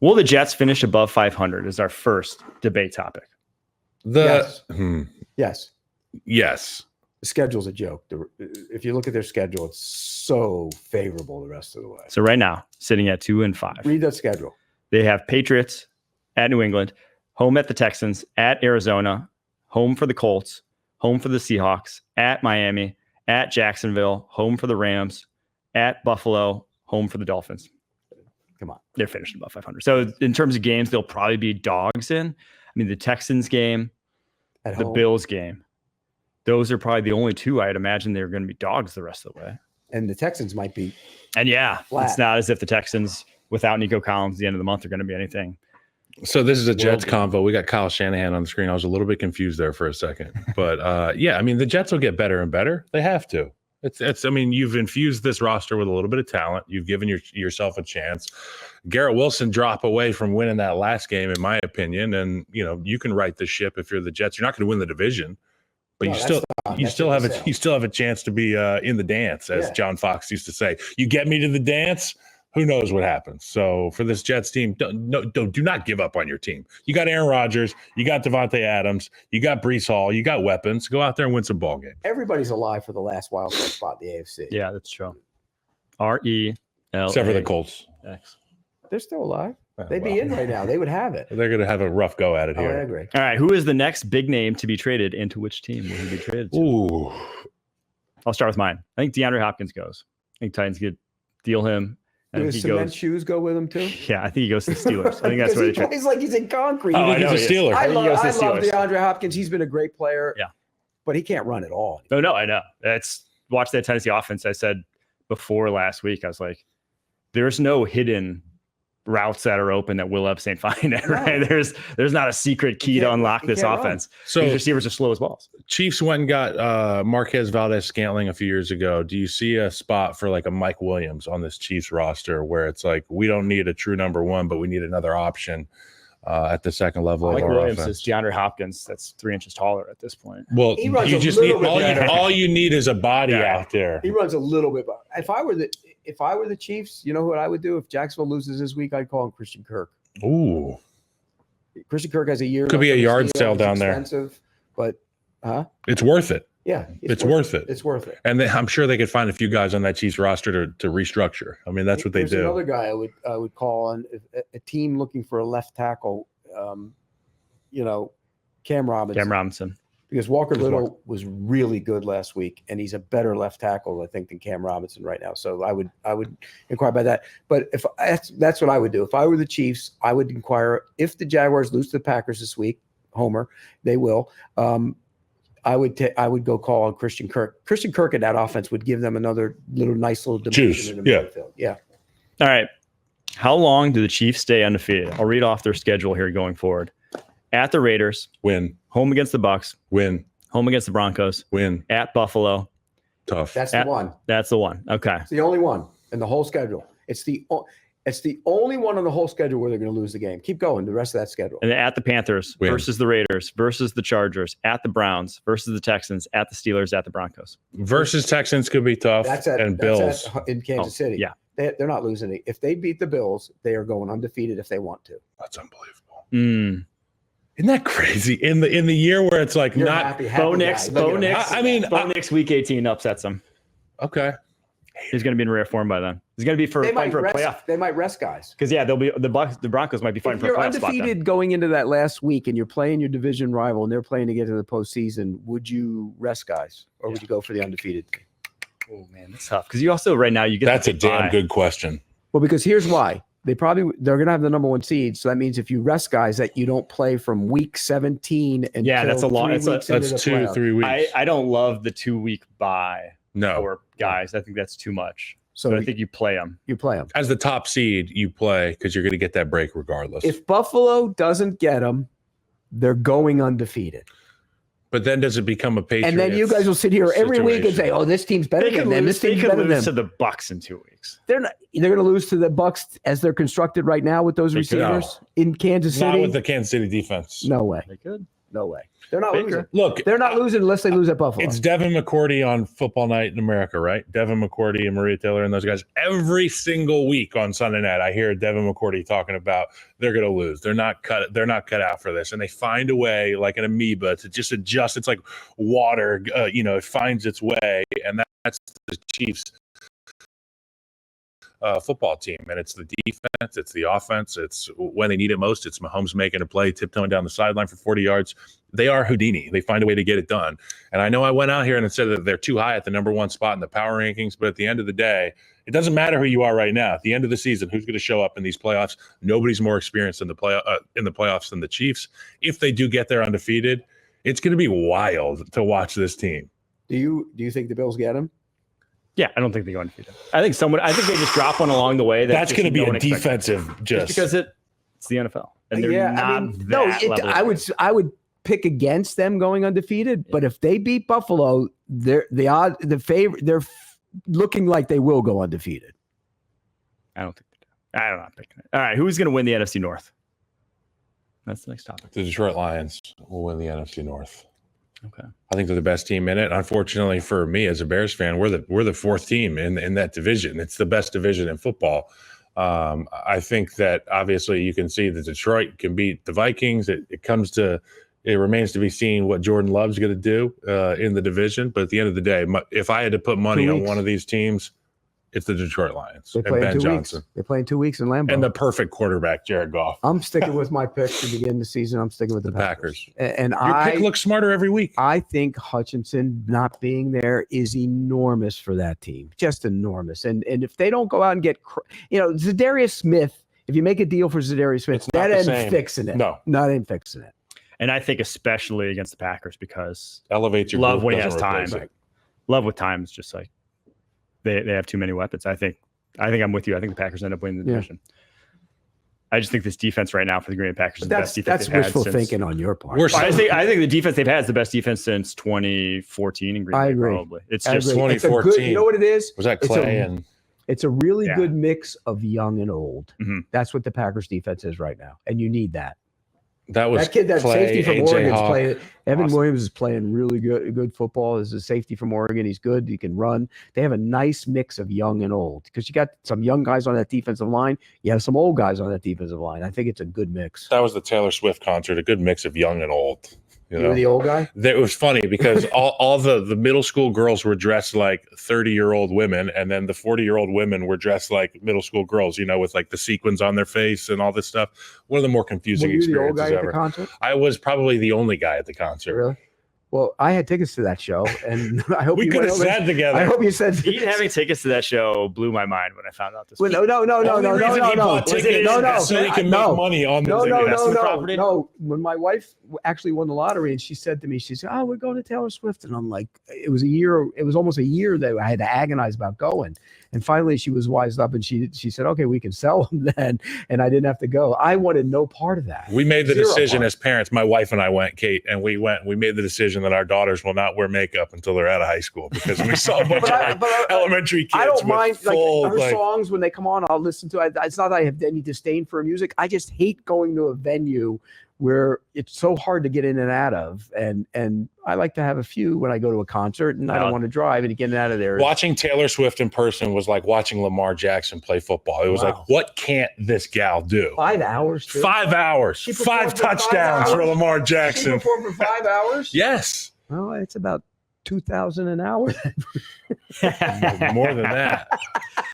Will the Jets finish above 500 is our first debate topic. Yes. Yes. The schedule's a joke. If you look at their schedule, it's so favorable the rest of the way. So right now, sitting at 2-5. Read that schedule. They have Patriots at New England, home at the Texans, at Arizona, home for the Colts, home for the Seahawks, at Miami, at Jacksonville, home for the Rams, at Buffalo, home for the Dolphins. Come on. They're finished above 500. So in terms of games, they'll probably be dogs in. I mean, the Texans game, At the home. Bills game, those are probably the only two I'd imagine they're going to be dogs the rest of the way. And the Texans might be. And yeah, Flat. it's not as if the Texans without Nico Collins at the end of the month are going to be anything. So this is a Jets convo. We got Kyle Shanahan on the screen. I was a little bit confused there for a second, but yeah, I mean, the Jets will get better and better. They have to. It's. I mean, you've infused this roster with a little bit of talent. You've given yourself a chance. Garrett Wilson drop away from winning that last game, in my opinion, and you can right the ship if you're the Jets. You're not going to win the division, but you still have a chance to be in the dance, as John Fox used to say. You get me to the dance, who knows what happens. So for this Jets team, do not give up on your team. You got Aaron Rodgers, you got Devontae Adams, you got Breece Hall, you got weapons. Go out there and win some ball games. Everybody's alive for the last wild card spot in the AFC. Yeah, that's true. REL. Except for the Colts. They're still alive. They'd be in right now. They would have it. They're going to have a rough go at it here. I agree. All right, who is the next big name to be traded into which team will he be traded to? Ooh. I'll start with mine. I think DeAndre Hopkins goes. I think Titans could deal him. Do his cement shoes go with him too? Yeah, I think he goes to the Steelers. I think that's where he plays like he's in concrete. Oh, he's a Steeler. I love DeAndre Hopkins. He's been a great player. Yeah, but he can't run at all. No, I know. Watch that Tennessee offense. I said before last week, I was like, there's no hidden routes that are open that Will Epps ain't finding it, right? There's not a secret key to unlock this offense. So these receivers are slow as balls. Chiefs went and got Marquez Valdez-Scantling a few years ago. Do you see a spot for like a Mike Williams on this Chiefs roster where it's like, we don't need a true number one, but we need another option at the second level Mike of our Williams offense? Is DeAndre Hopkins. That's 3 inches taller at this point. Well, you just need all you need is a body out there. He runs a little bit. If I were the Chiefs, you know what I would do? If Jacksonville loses this week, I'd call him Christian Kirk. Ooh. Christian Kirk has a year. Could be a yard sale down there. But it's worth it. Yeah, it's worth it. It's worth it. And I'm sure they could find a few guys on that Chiefs roster to restructure. I mean, that's what they do. There's another guy I would call on a team looking for a left tackle. Cam Robinson. Because Walker Little was really good last week, and he's a better left tackle, I think, than Cam Robinson right now. So I would inquire about that. But if that's what I would do. If I were the Chiefs, I would inquire if the Jaguars lose to the Packers this week. Homer, they will. I would go call on Christian Kirk. Christian Kirk in that offense would give them another nice little dimension in the midfield. Yeah. All right. How long do the Chiefs stay undefeated? I'll read off their schedule here going forward. At the Raiders, win. Home against the Bucks, win. Home against the Broncos, win. At Buffalo, tough. That's the one. That's the one. Okay. It's the only one in the whole schedule. It's the only one on the whole schedule where they're going to lose the game. Keep going. The rest of that schedule. And then at the Panthers versus the Raiders versus the Chargers, at the Browns versus the Texans, at the Steelers, at the Broncos. Versus Texans could be tough. Bills in Kansas City. Yeah. They're not losing it. If they beat the Bills, they are going undefeated if they want to. That's unbelievable. Isn't that crazy? In the year where it's like Bo Nix week 18 upsets them. Okay. He's going to be in rare form by then. He's going to be fighting for a playoff. They might rest guys. Because they'll be the Broncos might be fighting for a playoff spot. If you're undefeated going into that last week and you're playing your division rival and they're playing to get to the postseason, would you rest guys or would you go for the undefeated? Oh man, that's tough. Because you also right now you get that's a damn good question. Well, because here's why. They're going to have the number one seed. So that means if you rest guys that you don't play from week 17 and that's a long. That's 2-3 weeks. I don't love the 2-week bye. No, for guys. I think that's too much. So I think you play them. You play them as the top seed. You play because you're going to get that break regardless. If Buffalo doesn't get them, they're going undefeated. But then does it become a Patriots? And then you guys will sit here every week and say, "Oh, this team's better than them. This team's better than them." To the Bucks in 2 weeks. They're going to lose to the Bucks as they're constructed right now with those receivers in Kansas City. Not with the Kansas City defense. No way. They could. No way. They're not Baker. losing. Look, They're not losing unless they lose at Buffalo. it's Devin McCourty on Football Night in America, right? Devin McCourty and Maria Taylor and those guys. Every single week on Sunday night, I hear Devin McCourty talking about they're going to lose. They're not cut out for this, and they find a way, like an amoeba, to just adjust. It's like water, it finds its way, and that's the Chiefs' football team. And it's the defense, it's the offense, it's when they need it most. It's Mahomes making a play, tiptoeing down the sideline for 40 yards. They are Houdini. They find a way to get it done. And I know I went out here and said that they're too high at the number one spot in the power rankings, but at the end of the day, it doesn't matter who you are right now. At the end of the season, who's going to show up in these playoffs? Nobody's more experienced in the playoffs than the Chiefs. If they do get there undefeated, it's going to be wild to watch this team. Do you think the Bills get him? Yeah, I don't think they go undefeated. I think they just drop one along the way. That's going to be a defensive just because it's the NFL. And they're I would pick against them going undefeated, but if they beat Buffalo, they're looking like they will go undefeated. I don't think they do. I'm not picking it. All right, who's going to win the NFC North? That's the next topic. The Detroit Lions will win the NFC North. Okay. I think they're the best team in it. Unfortunately for me as a Bears fan, we're the fourth team in that division. It's the best division in football. I think that obviously you can see that Detroit can beat the Vikings. It remains to be seen what Jordan Love's going to do in the division. But at the end of the day, if I had to put money on one of these teams, it's the Detroit Lions and Ben Johnson. They play in 2 weeks in Lambeau. And the perfect quarterback, Jared Goff. I'm sticking with my pick to begin the season. I'm sticking with the Packers. And Your pick looks smarter every week. I think Hutchinson not being there is enormous for that team. Just enormous. And if they don't go out and get, Zadarius Smith, if you make a deal for Zadarius Smith, that ain't fixing it. No. That ain't fixing it. And I think especially against the Packers because elevates your Love when he has time. Love with time is just like they have too many weapons. I think I'm with you. I think the Packers end up winning the division. I just think this defense right now for the Green Bay Packers is the best defense they've had. That's wishful thinking on your part. I think the defense they've had is the best defense since 2014 in Green Bay. I agree. Probably. It's just 2014. You know what it is? Was that Clay? It's a really good mix of young and old. Mm-hmm. That's what the Packers defense is right now, and you need that. That kid, that Clay, safety from Oregon, is playing. Evan Awesome. Williams is playing really good football. As a safety from Oregon, he's good. He can run. They have a nice mix of young and old because you got some young guys on that defensive line. You have some old guys on that defensive line. I think it's a good mix. That was the Taylor Swift concert. A good mix of young and old. You were the old guy? It was funny because all the middle school girls were dressed like 30-year-old women, and then the 40-year-old women were dressed like middle school girls, with like the sequins on their face and all this stuff. One of the more confusing experiences the old guy ever. At the concert? I was probably the only guy at the concert. Really? Well, I had tickets to that show, and I hope we could have sat together. I hope you said Ian having tickets to that show blew my mind when I found out this. No. So he can make money on this. No. When my wife actually won the lottery, and she said to me, she said, "Oh, we're going to Taylor Swift," and I'm like, it was almost a year that I had to agonize about going. And finally, she was wised up, and she said, "Okay, we can sell them then," and I didn't have to go. I wanted no part of that. We made the decision as parents. My wife and I went, Kate, and we made the decision that our daughters will not wear makeup until they're out of high school because we saw a bunch of elementary kids. I don't mind full, her songs when they come on. I'll listen to it. It's not that I have any disdain for her music. I just hate going to a venue where it's so hard to get in and out of. And I like to have a few when I go to a concert, and I don't want to drive and get out of there. Watching Taylor Swift in person was like watching Lamar Jackson play football. It was like, what can't this gal do? 5 hours. Too. 5 hours. 5 touchdowns for Lamar Jackson. She performed for 5 hours? Yes. Well, it's about $2,000 an hour. More than that.